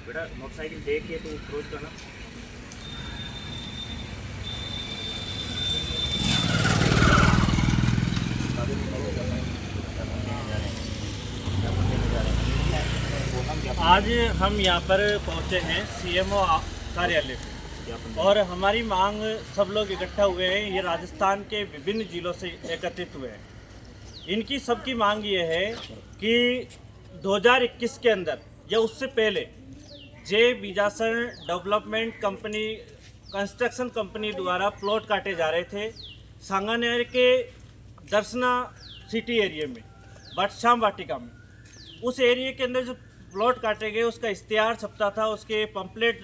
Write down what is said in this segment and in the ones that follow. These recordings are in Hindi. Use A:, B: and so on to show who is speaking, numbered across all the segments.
A: बेटा मोटरसाइकिल देख के तो क्रोज करना।
B: आज हम यहाँ पर पहुँचे हैं सीएमओ कार्यालय पे और हमारी मांग सब लोग इकट्ठा हुए हैं। ये राजस्थान के विभिन्न जिलों से एकत्रित हुए हैं। इनकी सबकी मांग ये है कि 2021 के अंदर या उससे पहले J Bijasan development company construction company द्वारा प्लॉट काटे जा रहे थे सांगानेर के दर्शना सिटी एरिया में श्याम वाटिका में। उस एरिया के अंदर जो प्लॉट काटे गए उसका इश्तिहार छपता था, उसके पंपलेट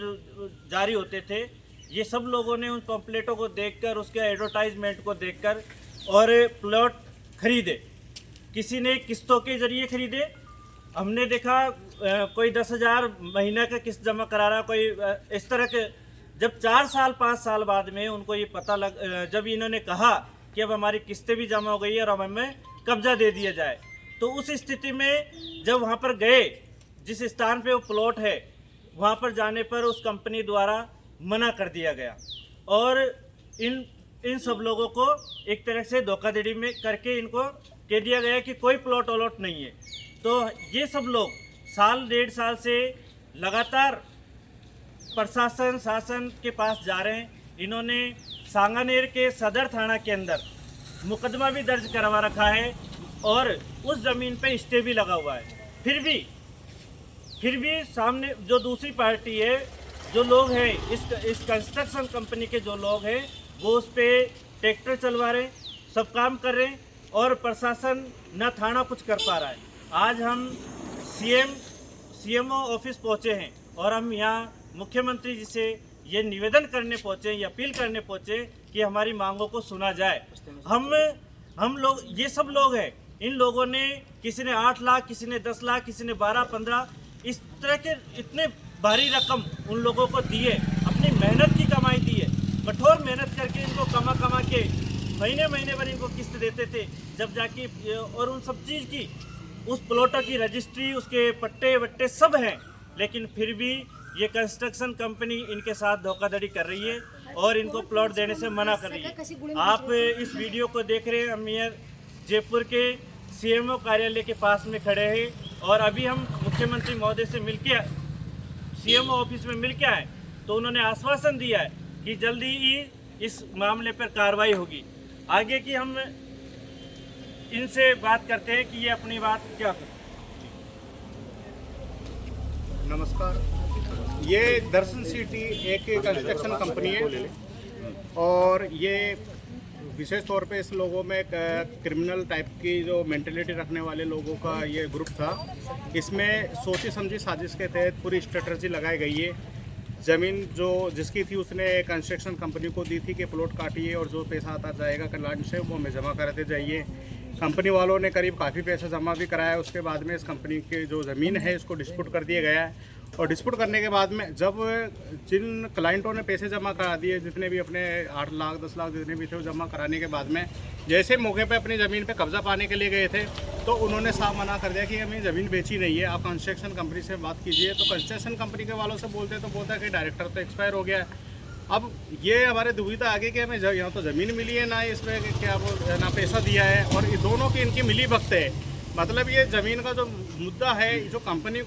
B: जारी होते थे। ये सब लोगों ने उन पंपलेटों को देखकर, उसके एडवर्टाइजमेंट को देखकर और प्लॉट खरीदे। किसी ने किस्तों के जरिए खरीदे। हमने देखा कोई 10,000 महीने का किस्त जमा करा रहा, कोई इस तरह के। जब 4 साल 5 साल बाद में उनको ये पता जब इन्होंने कहा कि अब हमारी किस्तें भी जमा हो गई है और अब हमें कब्जा दे दिया जाए, तो उस स्थिति में जब वहाँ पर गए, जिस स्थान पे वो प्लॉट है, वहाँ पर जाने पर उस कंपनी द्वारा मना कर दिया गया और इन सब लोगों को एक तरह से धोखाधड़ी में करके इनको कह दिया गया कि कोई प्लॉट अलॉट नहीं है। तो ये सब लोग साल 1.5 साल से लगातार प्रशासन शासन के पास जा रहे हैं। इन्होंने सांगानेर के सदर थाना के अंदर मुकदमा भी दर्ज करवा रखा है और उस ज़मीन पे स्टे भी लगा हुआ है। फिर भी सामने जो दूसरी पार्टी है, जो लोग हैं इस कंस्ट्रक्शन कंपनी के जो लोग हैं, वो उस पर ट्रैक्टर चलवा रहे हैं, सब काम कर रहे हैं और प्रशासन न थाना कुछ कर पा रहा है। आज हम सीएमओ ऑफिस पहुंचे हैं और हम यहाँ मुख्यमंत्री जी से ये निवेदन करने पहुंचे, ये अपील करने पहुंचे कि हमारी मांगों को सुना जाए। हम लोग, ये सब लोग हैं, इन लोगों ने, किसी ने 8 लाख, किसी ने 10 लाख, किसी ने 12-15, इस तरह के इतने भारी रकम उन लोगों को दिए, अपनी मेहनत की कमाई दी है। कठोर मेहनत करके इनको कमा के महीने भर इनको किस्त देते थे, जब जाके, और उन सब चीज़ की, उस प्लॉटों की रजिस्ट्री, उसके पट्टे वट्टे सब हैं, लेकिन फिर भी ये कंस्ट्रक्शन कंपनी इनके साथ धोखाधड़ी कर रही है और इनको प्लॉट देने से मना कर रही है। आप इस वीडियो को देख रहे हैं, हम यहाँ जयपुर के सीएमओ कार्यालय के पास में खड़े हैं और अभी हम मुख्यमंत्री महोदय से मिलके सीएमओ ऑफिस में मिलके आए, तो उन्होंने आश्वासन दिया है कि जल्दी ही इस मामले पर कार्रवाई होगी। आगे की हम इनसे बात करते हैं कि ये अपनी बात क्या करें।
C: नमस्कार, ये दर्शन सिटी एक कंस्ट्रक्शन कंपनी है और ये विशेष तौर पे इस लोगों में क्रिमिनल टाइप की जो मेंटेलिटी रखने वाले लोगों का ये ग्रुप था। इसमें सोची समझी साजिश के तहत पूरी स्ट्रेटजी लगाई गई है। ज़मीन जो जिसकी थी उसने कंस्ट्रक्शन कंपनी को दी थी कि प्लॉट काटिए और जो पैसा आता जाएगा कल्याण से वो हमें जमा कराते जाइए। कंपनी वालों ने करीब काफ़ी पैसा जमा भी कराया। उसके बाद में इस कंपनी की जो ज़मीन है इसको डिस्प्यूट कर दिया गया है और डिस्प्यूट करने के बाद में जब जिन क्लाइंटों ने पैसे जमा करा दिए, जितने भी अपने 8 लाख 10 लाख जितने भी थे वो जमा कराने के बाद में जैसे मौके पे अपनी ज़मीन पे कब्जा पाने के लिए गए थे, तो उन्होंने साफ मना कर दिया कि हमें ज़मीन बेची नहीं है, आप कंस्ट्रक्शन कंपनी से बात कीजिए। तो कंस्ट्रक्शन कंपनी के वालों से बोलते तो बोलता है कि डायरेक्टर तो एक्सपायर हो गया है। अब ये हमारे दुविधा आ गई कि हमें यहाँ तो ज़मीन मिली है, ना इसमें क्या वो ना पैसा दिया है, और ये दोनों की इनकी मिली भगत है। मतलब ये ज़मीन का जो मुद्दा है, जो कंपनी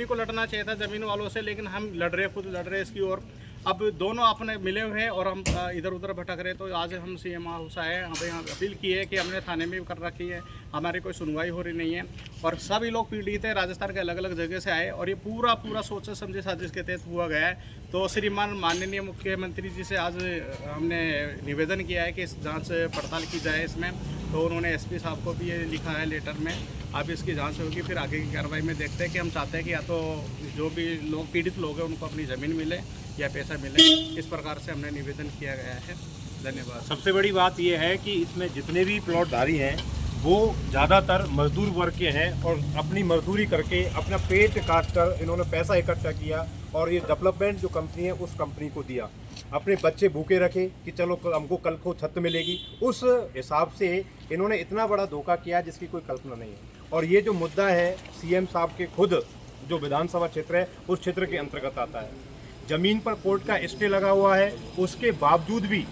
C: को लड़ना चाहिए था ज़मीन वालों से, लेकिन हम खुद लड़ रहे इसकी ओर। अब दोनों अपने मिले हुए हैं और हम इधर उधर भटक रहे। तो आज हम सीएम हाउस आए, हमें यहाँ अपील की है कि हमने थाने में भी कर रखी है, हमारी कोई सुनवाई हो रही नहीं है और सभी लोग पीड़ित है, राजस्थान के अलग अलग जगह से आए और ये पूरा सोचे समझे साजिश के तहत हुआ गया है। तो श्रीमान माननीय मुख्यमंत्री जी से आज हमने निवेदन किया है कि इस जाँच पड़ताल की जाए इसमें। तो उन्होंने एसपी साहब को भी ये लिखा है लेटर में। अब इसकी जांच होगी, फिर आगे की कार्रवाई में देखते हैं कि हम चाहते हैं कि या तो जो भी लोग पीड़ित लोग हैं उनको अपनी ज़मीन मिले या पैसा मिले। इस प्रकार से हमने निवेदन किया गया है। धन्यवाद।
D: सबसे बड़ी बात यह है कि इसमें जितने भी प्लॉटधारी हैं वो ज़्यादातर मजदूर वर्ग के हैं और अपनी मजदूरी करके अपना पेट काट कर इन्होंने पैसा इकट्ठा किया और ये डेवलपमेंट जो कंपनी है उस कंपनी को दिया। अपने बच्चे भूखे रखे कि चलो हमको कल को छत मिलेगी, उस हिसाब से इन्होंने इतना बड़ा धोखा किया जिसकी कोई कल्पना नहीं है। और ये जो मुद्दा है सीएम साहब के खुद जो विधानसभा क्षेत्र है उस क्षेत्र के अंतर्गत आता है। जमीन पर कोर्ट का स्टे लगा हुआ है, उसके बावजूद भी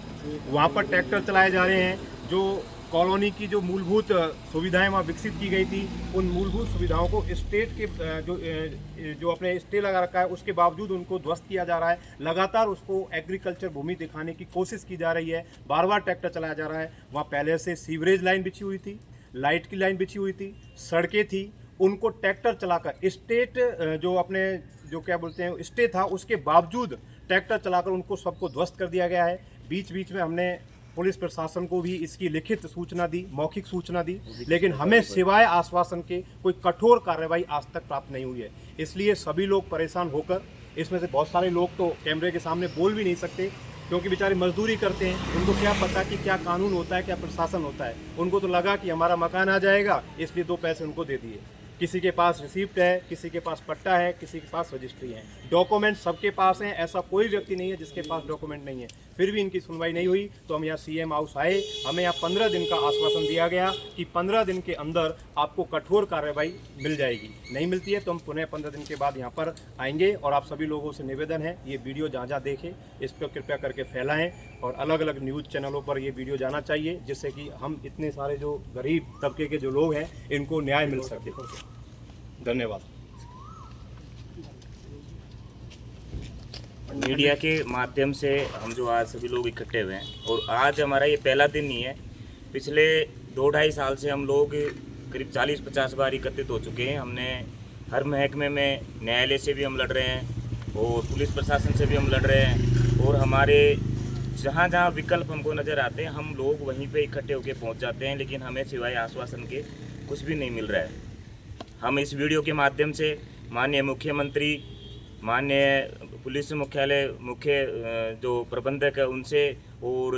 D: वहाँ पर ट्रैक्टर चलाए जा रहे हैं। जो कॉलोनी की जो मूलभूत सुविधाएं वहाँ विकसित की गई थी, उन मूलभूत सुविधाओं को स्टेट के जो अपने स्टे लगा रखा है उसके बावजूद उनको ध्वस्त किया जा रहा है। लगातार उसको एग्रीकल्चर भूमि दिखाने की कोशिश की जा रही है, बार बार ट्रैक्टर चलाया जा रहा है। वहाँ पहले से सीवरेज लाइन बिछी हुई थी, लाइट की लाइन बिछी हुई थी, सड़कें थी, उनको ट्रैक्टर चलाकर स्टेट जो अपने जो क्या बोलते हैं स्टे था उसके बावजूद ट्रैक्टर चलाकर उनको सबको ध्वस्त कर दिया गया है। बीच बीच में हमने पुलिस प्रशासन को भी इसकी लिखित सूचना दी, मौखिक सूचना दी, लेकिन हमें सिवाय आश्वासन के कोई कठोर कार्रवाई आज तक प्राप्त नहीं हुई है। इसलिए सभी लोग परेशान होकर, इसमें से बहुत सारे लोग तो कैमरे के सामने बोल भी नहीं सकते क्योंकि बेचारे मजदूरी करते हैं, उनको क्या पता कि क्या कानून होता है, क्या प्रशासन होता है। उनको तो लगा कि हमारा मकान आ जाएगा, इसलिए 2 पैसे उनको दे दिए। किसी के पास रिसिप्ट है, किसी के पास पट्टा है, किसी के पास रजिस्ट्री है, डॉक्यूमेंट सबके पास हैं। ऐसा कोई व्यक्ति नहीं है जिसके पास डॉक्यूमेंट नहीं है। फिर भी इनकी सुनवाई नहीं हुई तो हम यहाँ सीएम हाउस आए। हमें यहाँ 15 दिन का आश्वासन दिया गया कि 15 दिन के अंदर आपको कठोर कार्रवाई मिल जाएगी। नहीं मिलती है तो हम पुनः 15 दिन के बाद यहाँ पर आएंगे। और आप सभी लोगों से निवेदन है, ये वीडियो जहाँ जहाँ देखें इस पर कृपया करके फैलाएँ और अलग अलग न्यूज़ चैनलों पर ये वीडियो जाना चाहिए, जिससे कि हम इतने सारे जो गरीब तबके के जो लोग हैं इनको न्याय मिल सके। धन्यवाद।
A: मीडिया के माध्यम से हम जो आज सभी लोग इकट्ठे हुए हैं, और आज हमारा ये पहला दिन नहीं है। पिछले 2-2.5 साल से हम लोग करीब 40-50 बार एकत्रित हो चुके हैं। हमने हर महकमे में, न्यायालय से भी हम लड़ रहे हैं और पुलिस प्रशासन से भी हम लड़ रहे हैं, और हमारे जहाँ जहाँ विकल्प हमको नज़र आते हैं हम लोग वहीं पे इकट्ठे होकर पहुँच जाते हैं, लेकिन हमें सिवाय आश्वासन के कुछ भी नहीं मिल रहा है। हम इस वीडियो के माध्यम से माननीय मुख्यमंत्री, माननीय पुलिस मुख्यालय मुख्य जो प्रबंधक है उनसे और